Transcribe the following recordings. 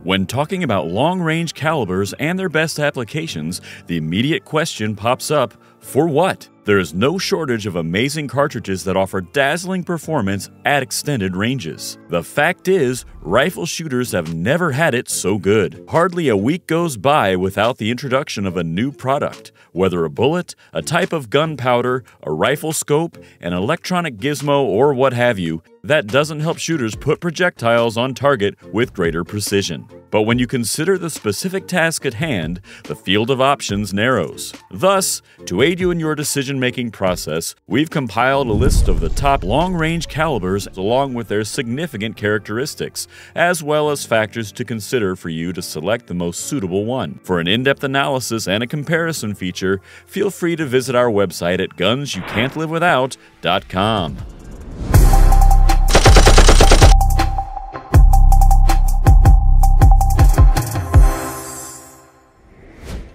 When talking about long-range calibers and their best applications, the immediate question pops up, for what? There is no shortage of amazing cartridges that offer dazzling performance at extended ranges. The fact is, rifle shooters have never had it so good. Hardly a week goes by without the introduction of a new product, whether a bullet, a type of gunpowder, a rifle scope, an electronic gizmo, or what have you, that doesn't help shooters put projectiles on target with greater precision. But when you consider the specific task at hand, the field of options narrows. Thus, to aid you in your decision-making process, we've compiled a list of the top long-range calibers along with their significant characteristics, as well as factors to consider for you to select the most suitable one. For an in-depth analysis and a comparison feature, feel free to visit our website at gunsyoucan'tliveWithout.com.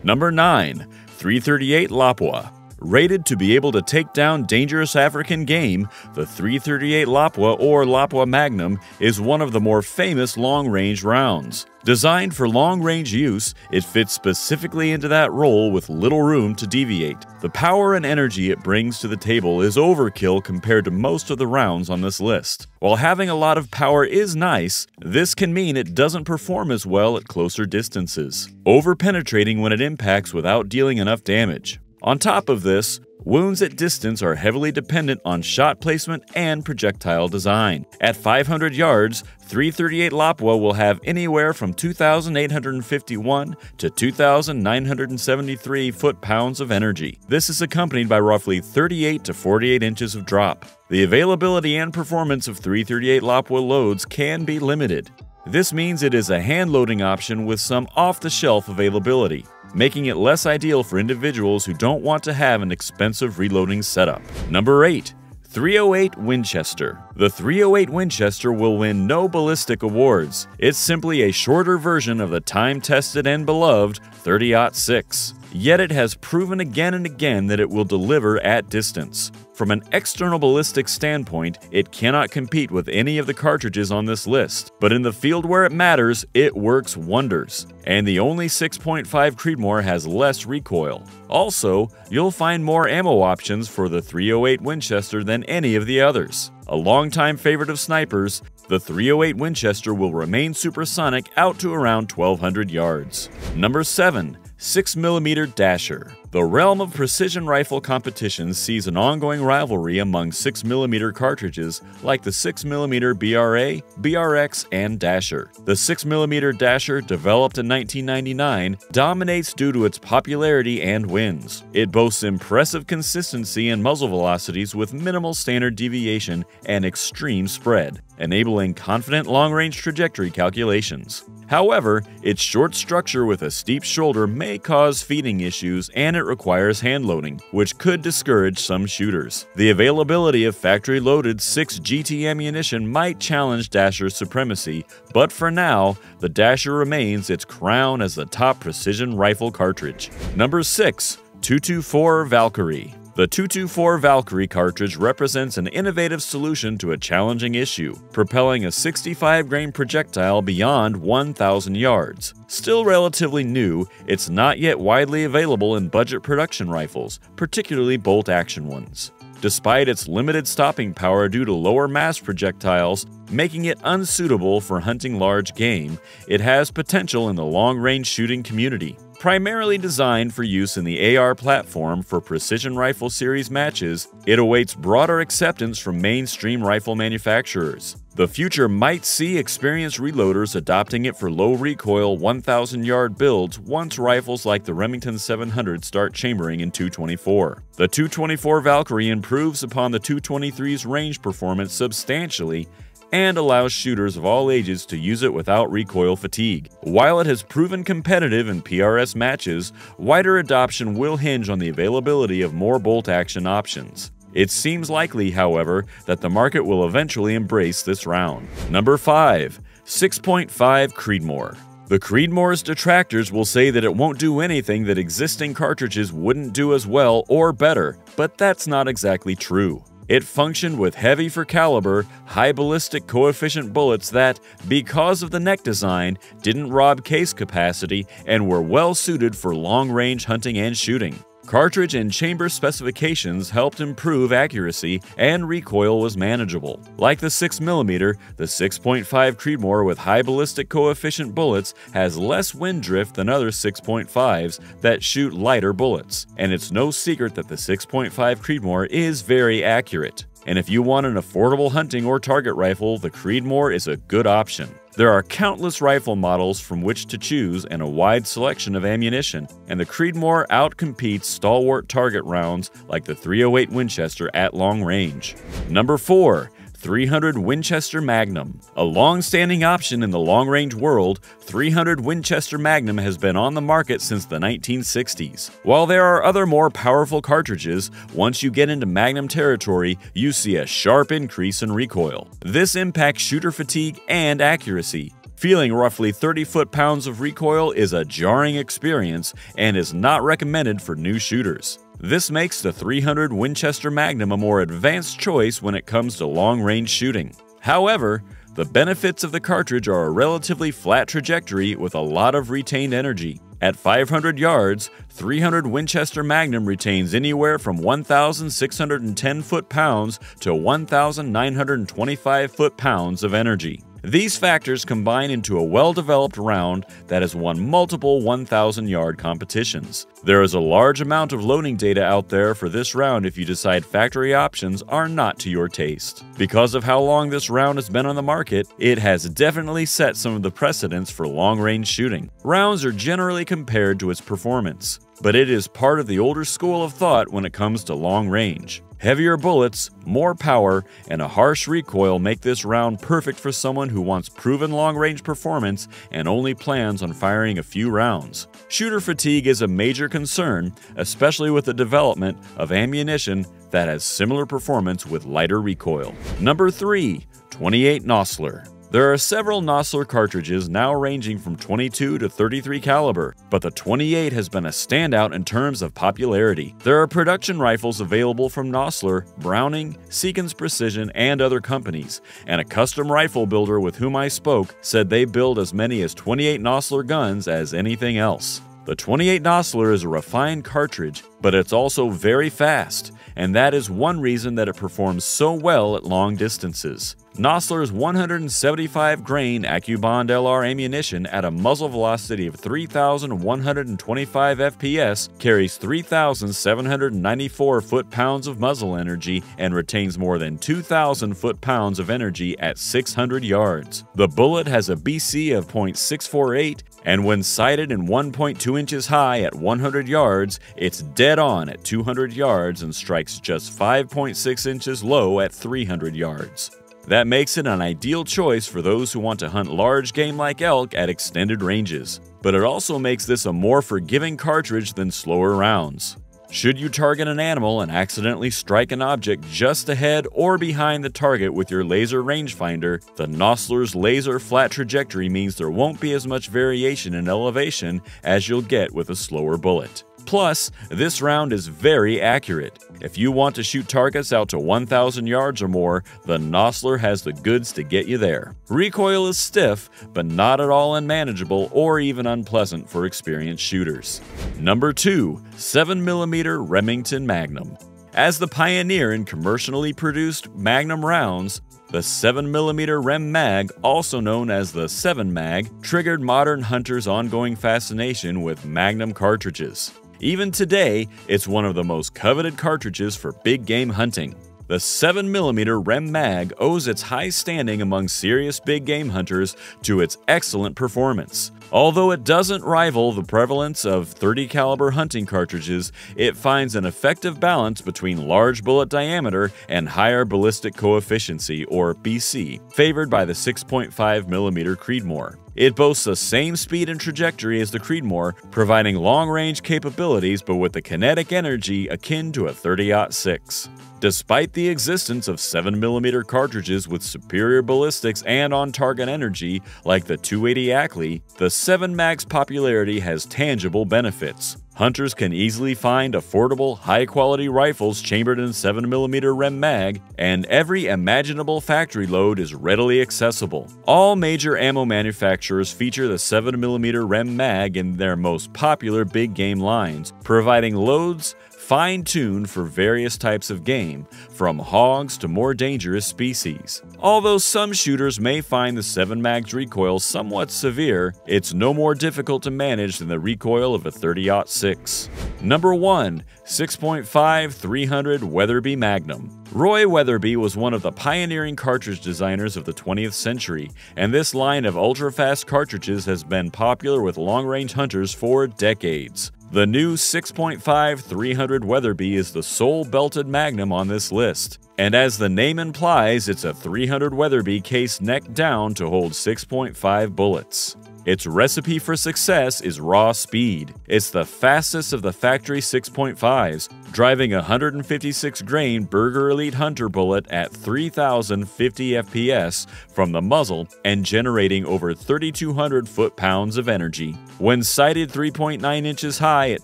Number 9. 338 Lapua. Rated to be able to take down dangerous African game, the 338 Lapua or Lapua Magnum is one of the more famous long-range rounds. Designed for long-range use, it fits specifically into that role with little room to deviate. The power and energy it brings to the table is overkill compared to most of the rounds on this list. While having a lot of power is nice, this can mean it doesn't perform as well at closer distances, over-penetrating when it impacts without dealing enough damage. On top of this, wounds at distance are heavily dependent on shot placement and projectile design. At 500 yards, 338 Lapua will have anywhere from 2,851 to 2,973 foot-pounds of energy. This is accompanied by roughly 38 to 48 inches of drop. The availability and performance of 338 Lapua loads can be limited. This means it is a hand-loading option with some off-the-shelf availability, making it less ideal for individuals who don't want to have an expensive reloading setup. Number 8. 308 Winchester. The 308 Winchester will win no ballistic awards. It's simply a shorter version of the time-tested and beloved 30-06. Yet it has proven again and again that it will deliver at distance. From an external ballistic standpoint, it cannot compete with any of the cartridges on this list, but in the field where it matters, it works wonders. And the only 6.5 Creedmoor has less recoil. Also, you'll find more ammo options for the 308 Winchester than any of the others. A longtime favorite of snipers, the 308 Winchester will remain supersonic out to around 1,200 yards. Number 7. 6mm Dasher. The realm of precision rifle competition sees an ongoing rivalry among 6mm cartridges like the 6mm BRA, BRX, and Dasher. The 6mm Dasher, developed in 1999, dominates due to its popularity and wins. It boasts impressive consistency and muzzle velocities with minimal standard deviation and extreme spread, enabling confident long-range trajectory calculations. However, its short structure with a steep shoulder may cause feeding issues and it requires hand loading, which could discourage some shooters. The availability of factory-loaded 6 GT ammunition might challenge Dasher's supremacy, but for now, the Dasher remains its crown as the top precision rifle cartridge. Number 6. 224 Valkyrie. The 224 Valkyrie cartridge represents an innovative solution to a challenging issue, propelling a 65-grain projectile beyond 1,000 yards. Still relatively new, it's not yet widely available in budget production rifles, particularly bolt-action ones. Despite its limited stopping power due to lower mass projectiles, making it unsuitable for hunting large game, it has potential in the long-range shooting community. Primarily designed for use in the AR platform for Precision Rifle Series matches, it awaits broader acceptance from mainstream rifle manufacturers. The future might see experienced reloaders adopting it for low-recoil 1,000-yard builds once rifles like the Remington 700 start chambering in 224. The 224 Valkyrie improves upon the 223's range performance substantially and allows shooters of all ages to use it without recoil fatigue. While it has proven competitive in PRS matches, wider adoption will hinge on the availability of more bolt-action options. It seems likely, however, that the market will eventually embrace this round. Number 5. 6.5 Creedmoor. The Creedmoor's detractors will say that it won't do anything that existing cartridges wouldn't do as well or better, but that's not exactly true. It functioned with heavy for caliber, high ballistic coefficient bullets that, because of the neck design, didn't rob case capacity and were well suited for long-range hunting and shooting. Cartridge and chamber specifications helped improve accuracy, and recoil was manageable. Like the 6mm, the 6.5 Creedmoor with high ballistic coefficient bullets has less wind drift than other 6.5s that shoot lighter bullets, and it's no secret that the 6.5 Creedmoor is very accurate. And if you want an affordable hunting or target rifle, the Creedmoor is a good option. There are countless rifle models from which to choose and a wide selection of ammunition, and the Creedmoor outcompetes stalwart target rounds like the .308 Winchester at long range. Number 4. 300 Winchester Magnum. A long-standing option in the long-range world, 300 Winchester Magnum has been on the market since the 1960s. While there are other more powerful cartridges, once you get into Magnum territory, you see a sharp increase in recoil. This impacts shooter fatigue and accuracy. Feeling roughly 30 foot-pounds of recoil is a jarring experience and is not recommended for new shooters. This makes the 300 Winchester Magnum a more advanced choice when it comes to long-range shooting. However, the benefits of the cartridge are a relatively flat trajectory with a lot of retained energy. At 500 yards, 300 Winchester Magnum retains anywhere from 1,610 foot-pounds to 1,925 foot-pounds of energy. These factors combine into a well-developed round that has won multiple 1,000-yard competitions. There is a large amount of loading data out there for this round if you decide factory options are not to your taste. Because of how long this round has been on the market, it has definitely set some of the precedents for long-range shooting. Rounds are generally compared to its performance, but it is part of the older school of thought when it comes to long range. Heavier bullets, more power, and a harsh recoil make this round perfect for someone who wants proven long-range performance and only plans on firing a few rounds. Shooter fatigue is a major concern, especially with the development of ammunition that has similar performance with lighter recoil. Number 3. 28 Nosler. There are several Nosler cartridges now ranging from 22 to 33 caliber, but the 28 has been a standout in terms of popularity. There are production rifles available from Nosler, Browning, Seekins Precision, and other companies, and a custom rifle builder with whom I spoke said they build as many as 28 Nosler guns as anything else. The 28 Nosler is a refined cartridge, but it's also very fast, and that is one reason that it performs so well at long distances. Nosler's 175 grain AccuBond LR ammunition at a muzzle velocity of 3,125 FPS carries 3,794 foot-pounds of muzzle energy and retains more than 2,000 foot-pounds of energy at 600 yards. The bullet has a BC of .648, and when sighted in 1.2 inches high at 100 yards, it's dead on at 200 yards and strikes just 5.6 inches low at 300 yards. That makes it an ideal choice for those who want to hunt large game like elk at extended ranges. But it also makes this a more forgiving cartridge than slower rounds. Should you target an animal and accidentally strike an object just ahead or behind the target with your laser rangefinder, the Nosler's laser flat trajectory means there won't be as much variation in elevation as you'll get with a slower bullet. Plus, this round is very accurate. If you want to shoot targets out to 1,000 yards or more, the Nosler has the goods to get you there. Recoil is stiff, but not at all unmanageable or even unpleasant for experienced shooters. Number 2. 7mm Remington Magnum. As the pioneer in commercially produced Magnum rounds, the 7mm Rem Mag, also known as the 7 Mag, triggered modern hunters' ongoing fascination with Magnum cartridges. Even today, it's one of the most coveted cartridges for big game hunting. The 7mm Rem Mag owes its high standing among serious big game hunters to its excellent performance. Although it doesn't rival the prevalence of .30 caliber hunting cartridges, it finds an effective balance between large bullet diameter and higher ballistic coefficiency, or BC, favored by the 6.5mm Creedmoor. It boasts the same speed and trajectory as the Creedmoor, providing long-range capabilities but with the kinetic energy akin to a .30-06. Despite the existence of 7mm cartridges with superior ballistics and on-target energy, like the .280 Ackley, the 7 Mag's popularity has tangible benefits. Hunters can easily find affordable, high-quality rifles chambered in 7mm Rem mag, and every imaginable factory load is readily accessible. All major ammo manufacturers feature the 7mm Rem mag in their most popular big game lines, providing loads fine-tuned for various types of game, from hogs to more dangerous species. Although some shooters may find the 7-mag's recoil somewhat severe, it's no more difficult to manage than the recoil of a 30-06. Number 1. 6.5 300 Weatherby Magnum. Roy Weatherby was one of the pioneering cartridge designers of the 20th century, and this line of ultra-fast cartridges has been popular with long-range hunters for decades. The new 6.5 300 Weatherby is the sole belted Magnum on this list, and as the name implies, it's a 300 Weatherby cased neck down to hold 6.5 bullets. Its recipe for success is raw speed. It's the fastest of the factory 6.5s, driving a 156 grain Berger Elite Hunter bullet at 3,050 FPS from the muzzle and generating over 3,200 foot-pounds of energy. When sighted 3.9 inches high at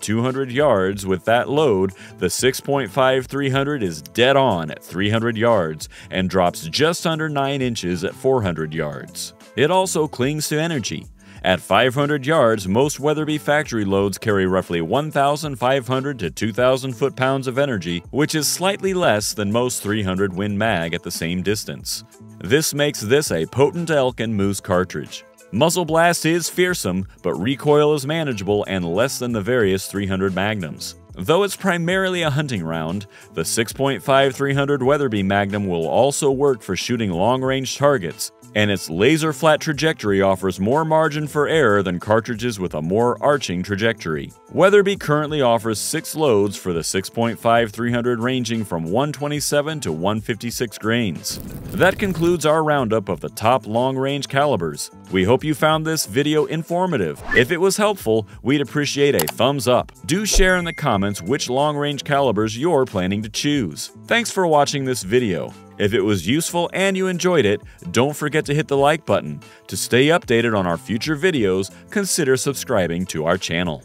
200 yards with that load, the 6.5 300 is dead on at 300 yards and drops just under 9 inches at 400 yards. It also clings to energy. At 500 yards, most Weatherby factory loads carry roughly 1,500 to 2,000 foot-pounds of energy, which is slightly less than most 300 Win Mag at the same distance. This makes this a potent elk and moose cartridge. Muzzle blast is fearsome, but recoil is manageable and less than the various 300 Magnums. Though it's primarily a hunting round, the 6.5 300 Weatherby Magnum will also work for shooting long-range targets, and its laser-flat trajectory offers more margin for error than cartridges with a more arching trajectory. Weatherby currently offers 6 loads for the 6.5 300 ranging from 127 to 156 grains. That concludes our roundup of the top long-range calibers. We hope you found this video informative. If it was helpful, we'd appreciate a thumbs up. Do share in the comments which long-range calibers you're planning to choose. Thanks for watching this video. If it was useful and you enjoyed it, don't forget to hit the like button. To stay updated on our future videos, consider subscribing to our channel.